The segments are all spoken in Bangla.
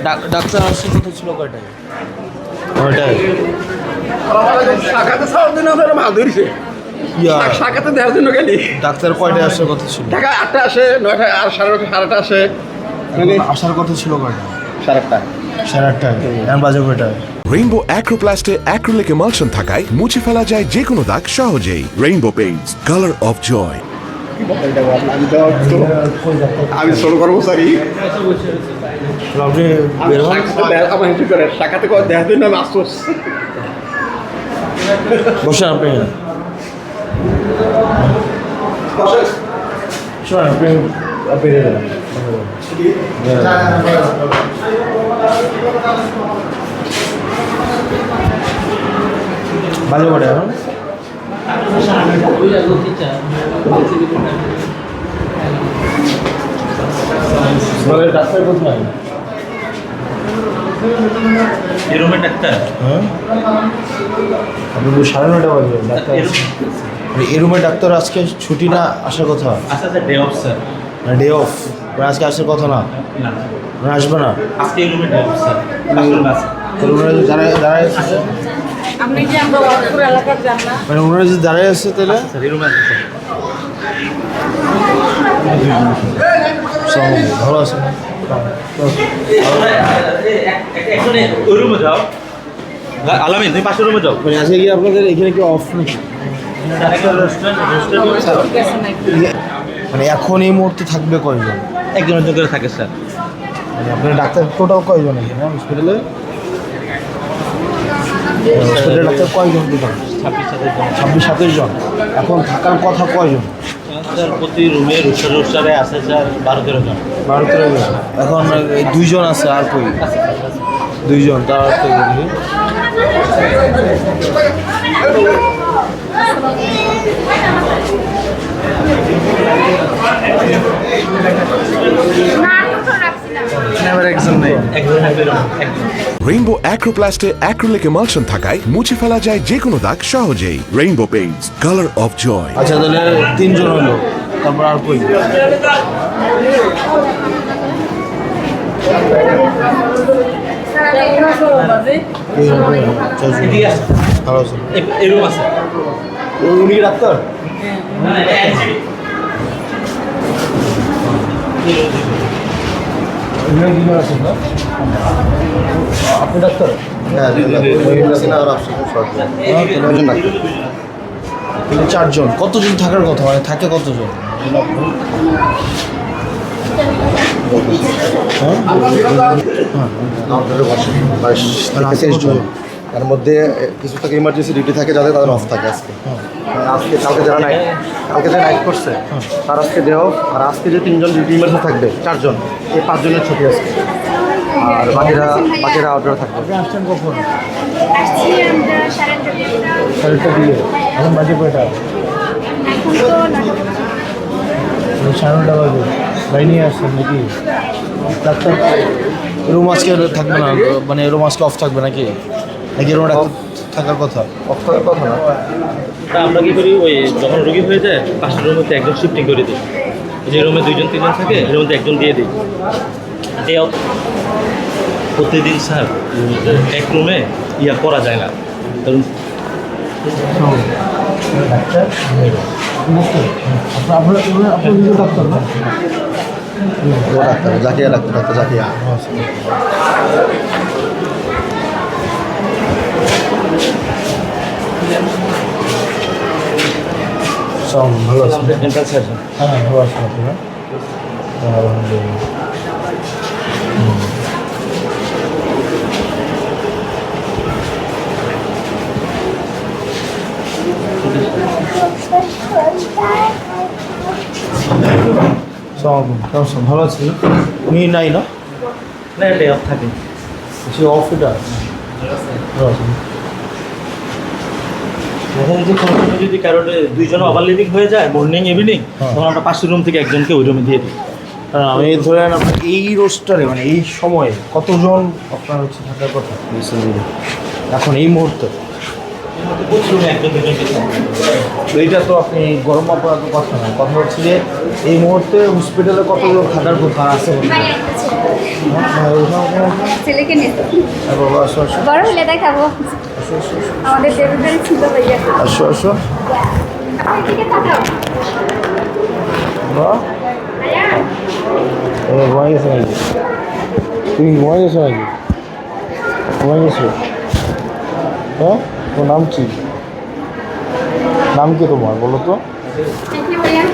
ডাক্তার আসার কথা ছিল কয়টায়? শাখাতে দেওয়ার জন্য গেলি ডাক্তার কয়টায় আসার কথা ছিল? ঢাকা 8টা আসে, 9টা আর 9:30 8:30 আসে। আসার কথা ছিল কয়টা? 8:30। 8:30। এখন বাজে কয়টায়? রেইনবো অ্যাক্রোপ্লাস্টে অ্যাক্রিলিক এমালশন থাকায় মুছে ফেলা যায় যে কোনো দাগ সহজেই। Rainbow paints, colour of joy. আমি ছোট কর্মচারী, আপনি বের হন। শাখাতে দেখার জন্য আমি আফসোস। বসেন আপনি। শোনেন আপনি বেরিয়ে দেন। বাজে কটা এখন? ডাক্তার কোথায়? এই রুমের ডাক্তার? হ্যাঁ, আপনি 9:30 বাজে ডাক্তার। এই রুমের ডাক্তার আজকে ছুটি না, আসার কথা? আচ্ছা sir, day of sir. Day of, আজকে আসার কথা না? না, আসবে না আজকে এই রুমের ডে অফ স্যার। দাঁড়ায় আছে, আপনি যে আমরা ওয়ারপুর এলাকার যান না, মানে ওনারা যদি দাঁড়ায় আছে তাহলে স্যার এই রুমে আছে স্যার। ভালো আছে না? এখানে ওই রুমে যাও। আলামিন, তুমি পাশের রুমে যাও। মানে আজকে কি আপনাদের এখানে কি অফ নাকি? মানে এখন এই মুহূর্তে থাকবে কয়জন? একজন করে থাকে স্যার। মানে আপনার ডাক্তার টোটাল কয়জন এখানে হসপিটালে? হসপিটালে ডাক্তার কয়জন টোটাল? 26-27 জন। এখন থাকার কথা কয়জন? স্যার প্রতি রুমে রুসারে আছে স্যার 12-13 জন। 12-13 জন। এখন এই 2 জন আছে, আর কই? 2 জন, তার অর্থ কি? রেইনবো অ্যাক্রোপ্লাস্টে অ্যাক্রিলিক এমালশন থাকায় মুছে ফেলা যায় যে কোনো দাগ সহজেই। Rainbow paints, colour of joy. আচ্ছা তাহলে 3 জন হলো, তারপর আর কই? ভালো আছে। এই রুম আছে। উনি কি ডাক্তার? আপনি ডাক্তার? হ্যাঁ, 4 জন। কতজন থাকার কথা, মানে থাকে কতজন? তার মধ্যে কিছু থাকে ইমার্জেন্সি ডিউটি থাকে, যাদের তাদের অফ থাকে আজকে। আজকে কালকে যারা নাইট করছে তার আজকে দেহ, আর আজকে যে 3 জন ডিউটি ইমার্জেন্সি থাকবে 4 জন, এই 5 জনের ছুটি আজকে, আর বাকিরা আউটডোরে থাকবে। আপনি আসছেন কখন? আসছি আমরা 8:30 দিয়ে। এখন বাজে কয়টা? এখন তো 9:30 বাজে। গাড়ি নিয়ে আসছেন নাকি? ডাক্তার রুম আজকে থাকবে না, মানে রুম আজকে অফ থাকবে নাকি? রুম ডাক্তার থাকার কথা? অফ থাকার কথা না। তা আমরা কি করি, ওই যখন রোগী হয়ে যায় পাশের রুমে একজন শিফটিং করে দিই। যে রুমে 2-3 জন থাকে এর মধ্যে একজন দিয়ে দিই। ডে অফ প্রতিদিন স্যার এক রুমে করা যায় না, কারণ ডাক্তার আপনার নিজের ডাক্তার না? Doctor Zakia, doctor Zakia. সব ভালো আছে? Entrance surgeon. হ্যাঁ ভালো আছেন আপনারা? আলহামদুলিল্লাহ। ভালো আছি। উনি নাই না? না, ডে অফ থাকে। সে অফ এটা ভালো আছেন। এখন যে কোনো যদি কারোর 2 জন ওভারলিভিং হয়ে যায় মর্নিং ইভিনিং, তখন আমরা পাশের রুম থেকে একজনকে ওই রুমে দিয়ে দিই। আমি ধরেন আপনার এই রোস্টারে, মানে এই সময়ে কতজন আপনার হচ্ছে থাকার কথা এখন এই মুহূর্তে? প্রতি রুমে একজন দুজন করে থাকবে। তো এইটা তো আপনি গরম মাপার কথা না, কথা হচ্ছে যে এই মুহূর্তে হসপিটালে কতজন থাকার কথা আছে ভাই একটা ছেলেকে নিয়ে বড় হলে দেখাবো আমাদের দেবদারি ছিল ভাইয়া আসো আসো আপনি থেকে তাকাও বাহ ভাইয়া ঘুমাই গেছে নাকি? তুমি ঘুমাই গেছো নাকি? ঘুমাই গেছো? হ্যাঁ, তোর নাম কি? নাম কি তোমার বলো তো? থ্যাংক ইউ ভাইয়া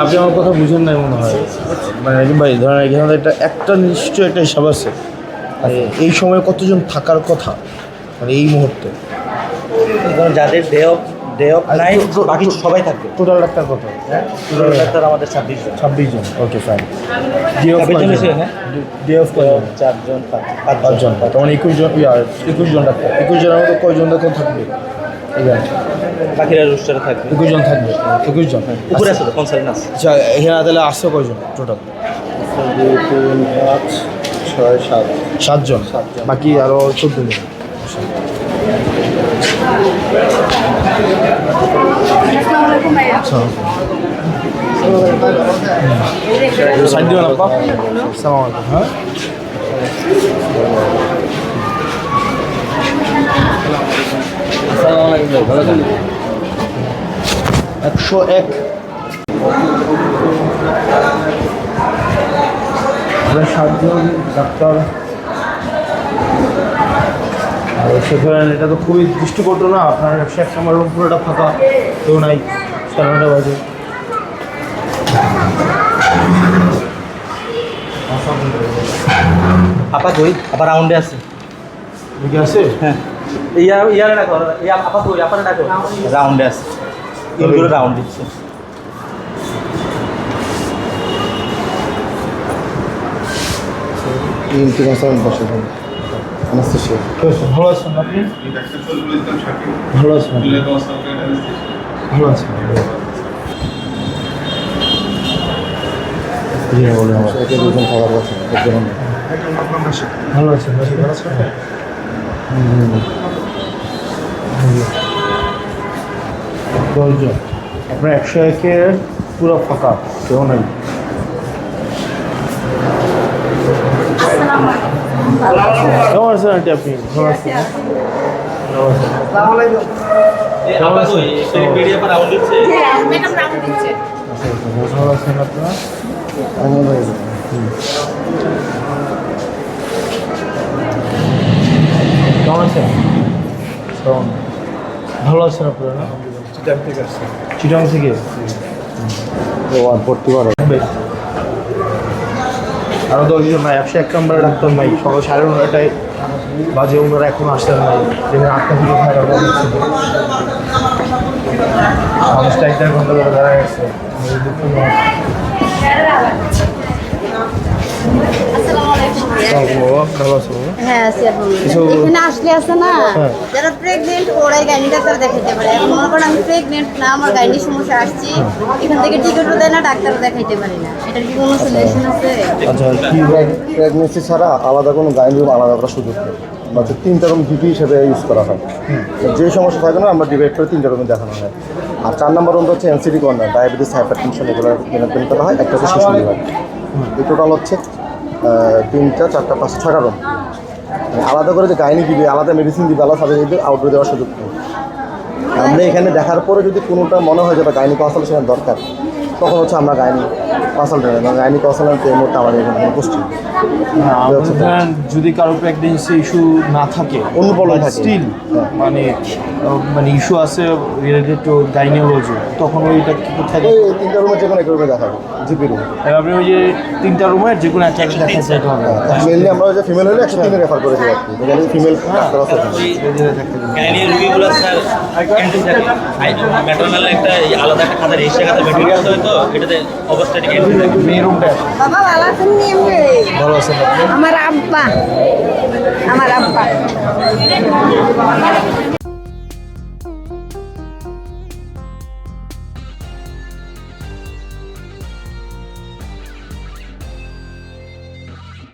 আপনি আমার কথা বুঝেন নাই মনে হয়। মানে ভাই ধরেন এখানে একটা নিশ্চয় একটা হিসাব আছে। এই সময় কতজন থাকার কথা মানে এই মুহূর্তে? যাদের ডে অফ নাই বাকি সবাই থাকবে। টোটাল ডাক্তার কত? টোটাল ডাক্তার আমাদের 26 জন। 26 জন, ওকে ফাইন। ডে অফ 26 জন এসে, হ্যাঁ? ডে অফ কয়জন? 4 জন 5 জন, তার মানে 21 জন, 21 জন ডাক্তার। 21 জনের মধ্যে কয়জন ডাক্তার থাকবে এখানে? বাকিরা রোস্টারে থাকবে। 21 জন থাকবে, 21 জন। উপরে আছে তো কনসালটেন্ট আছে। আচ্ছা, এখানে তাহলে আসছে কয়জন টোটাল? 2 3 5 6 7 7 জন, বাকি আরও 14 জন। আসসালামু আলাইকুম ভাইয়া আচ্ছা, সাইড দিবেন আপা। আসসালামু আলাইকুম। হ্যাঁ, আসসালামু আলাইকুম ভাই, ভালো আছেন? 101 7জন ডাক্তার। আর সেখানে এটা তো খুবই দৃষ্টিকটু না, আপনার 101 নম্বর রুম পুরোটা ফাঁকা, কেউ নাই, 9:30 বাজে। আপা কই? আপা রাউন্ডে আছে। ঠিক আছে, হ্যাঁ, ইয়ারে ডাকো, আপা কই? আপারে ডাকো। রাউন্ডে আছে, ইনগুলো রাউন্ড দিচ্ছে। তিনটি কনসালটেন্ট বসে আনাস্থেশিয়া। ভালো আছেন আপনি? ভালো আছেন আপনি? ভালো আছেন? বলে আমার একে 2 জন থাকার কথা, একজন নেই। ভালো আছেন? ভালো আছেন? দশজন, আপনার 101-এ পুরো ফাঁকা, কেউ নাই। কেমন আছেন আন্টি আপনি? ভালো আছেন? ভালো আছেন? আপা কই? পেরিয়ে আপা রাউন্ড দিচ্ছে। ম্যাডাম রাউন্ড দিচ্ছে ভালো আছেন আপনারা? এমন হয়ে যাবে। কেমন আছেন? ভালো আছেন আপনারা? না? চিটাং থেকে? ভর্তি করা বেশ। আরও 10 জন নাই, 101 নম্বরে ডাক্তার নাই, সকাল 9:30টায় বাজে, ওনারা এখন আসতেন নাই, যেখানে 8টা থেকে থাকার কথা ছিল। মানুষটা 1.5 ঘন্টা ধরে দাঁড়ায় গেছে। আসসালামু আলাইকুম ভাইয়া ভালো আছো বাবা? হ্যাঁ আছি কিছু- আলহামদুলিল্লাহ। এখানে আসলে আছে না হ্যাঁ। যারা প্রেগনেন্ট ওরাই গাইনি ডাক্তার দেখাইতে পারে। এখন মনে করেন আমি প্রেগনেন্ট না, আমার গাইনি সমস্যা আসছি, এখান থেকে টিকিটও দেয় না, ডাক্তারও দেখাইতে পারি না। এটার কি কোনো সলিউশন আছে? আচ্ছা, কি প্রেগনেন্সি ছাড়া আলাদা কোনো গাইনি রুম আলাদা করার সুযোগ নেই, বা 3টা রুম ডিপি হিসেবে ইউজ করা হয়। যে সমস্যা থাকে না আমরা ডিভাইড করে 3টা রুমে দেখানো হয়। আর 4 নম্বর রুমটা হচ্ছে এনসিডি কর্নার, ডায়াবেটিস, হাইপারটেনশন এগুলো ম্যানেজমেন্ট করা হয়। একটা হচ্ছে শিশু বিভাগ। এই টোটাল হচ্ছে 3টা 4টা 5 6টা রুম। আলাদা করে যে গাইনি দিবে, আলাদা মেডিসিন দিবে, আলাদা সার্জারি আউটডোর দেওয়ার সুযোগ নেই। আমরা এখানে দেখার পরে যদি কোনোটা মনে হয় যে গাইনি কনসালটেশন দরকার, তখন হচ্ছে আমরা গাইনি কনসালটেন্ট এবং গাইনি কনসালটেন্ট এই মুহূর্তে আমাদের এখানে উপস্থিত। যদি কারো প্রেগনেন্সি ইস্যু না থাকে, অন্য problem থাকে। স্টিল মানে ইস্যু আছে রিলেটেড টু গাইনিওলজি, তখন ওইটা কি কোথায়? এই 3টা রুমে যে কোনো একটা রুমে দেখাবো, জিপি রুম। আপনি ওই যে 3টা রুমের যে কোনো একটা দেখা যেতে হবে। মেনলি আমরা যে ফিমেল হলে 103 রেফার করে দিই আর কি, যেখানে ফিমেল ডাক্তার আছে এখানে। গাইনি রোগীগুলো স্যার ম্যাটারনাল একটা আলাদা একটা খাতা রেজিস্টার খাতা মেটেরিয়াল করতে হয়, তো এটাতে অবস্থাটিক মেয়ে রুমটা বাবা ভালো আছেন নি? ভালো আছেন আপনি? আমার আব্বা